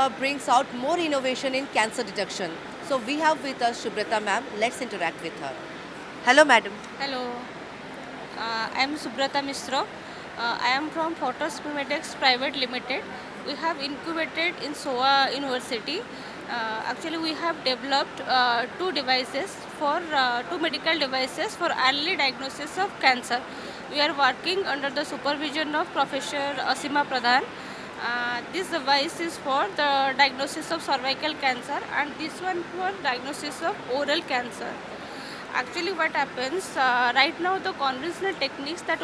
brings out more innovation in cancer detection. So we have with us Subrata ma'am. Let's interact with her. Hello, madam. Hello, I am Subrata Misra. I am from Photos Mimetics Private Limited. We have incubated in SOA University. Actually, we have developed two medical devices for early diagnosis of cancer. We are working under the supervision of Professor Asima Pradhan. This device is for the diagnosis of cervical cancer, and this one for diagnosis of oral cancer. Actually, what happens right now, the conventional techniques that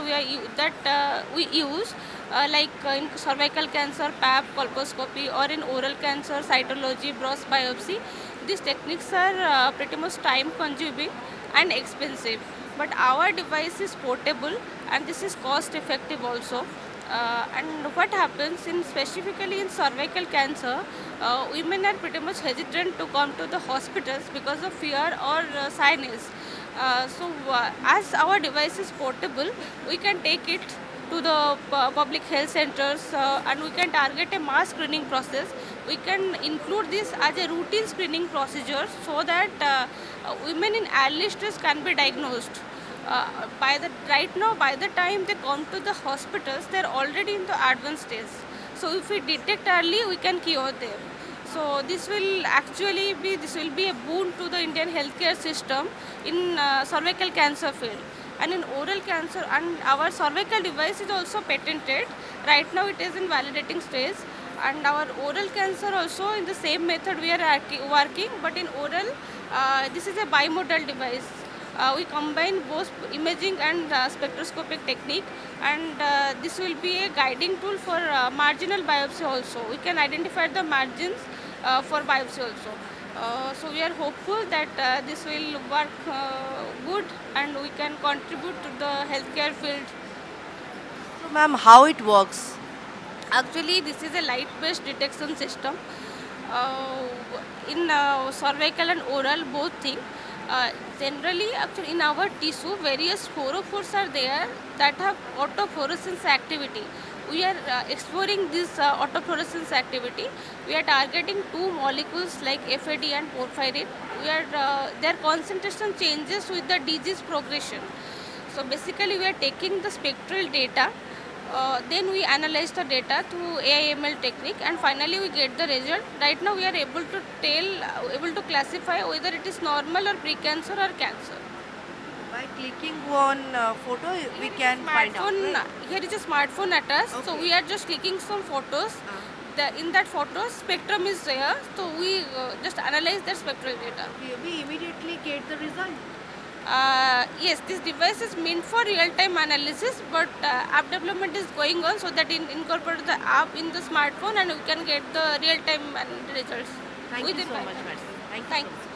we use, in cervical cancer, PAP, colposcopy, or in oral cancer, cytology, broad biopsy, these techniques are pretty much time consuming and expensive. But our device is portable and this is cost effective also. And what happens in specifically in cervical cancer, women are pretty much hesitant to come to the hospitals because of fear or shyness. As our device is portable, we can take it to the public health centers and we can target a mass screening process. We can include this as a routine screening procedure so that women in early stage can be diagnosed. By the time they come to the hospitals, they're already in the advanced stage. So if we detect early, we can cure them. So this will be a boon to the Indian healthcare system in cervical cancer field. And in oral cancer, and our cervical device is also patented. Right now it is in validating stage. And our oral cancer also in the same method we are working, but in oral, this is a bimodal device. We combine both imaging and spectroscopic technique, and this will be a guiding tool for marginal biopsy also. We can identify the margins for biopsy also. So we are hopeful that this will work good and we can contribute to the healthcare field. So, ma'am, how it works? Actually, this is a light-based detection system. Uh, in cervical and oral, both things. Generally, actually, in our tissue, various fluorophores are there that have autofluorescence activity. We are exploring this autofluorescence activity. We are targeting two molecules like FAD and porphyrin. Their concentration changes with the disease progression. So basically, we are taking the spectral data, then we analyze the data through AIML technique, and finally we get the result. Right now we are able to classify whether it is normal or precancer or cancer. By clicking on photo, we can find out. Right? Here is a smartphone attached, so Okay. we are just clicking some photos. In that photo, spectrum is there, so we just analyze that spectral data. We immediately get the result. Yes, this device is meant for real-time analysis, but app development is going on so that incorporate the app in the smartphone and we can get the real-time results Thank you within so 5 much, minutes. madam. Thank you so Thank much.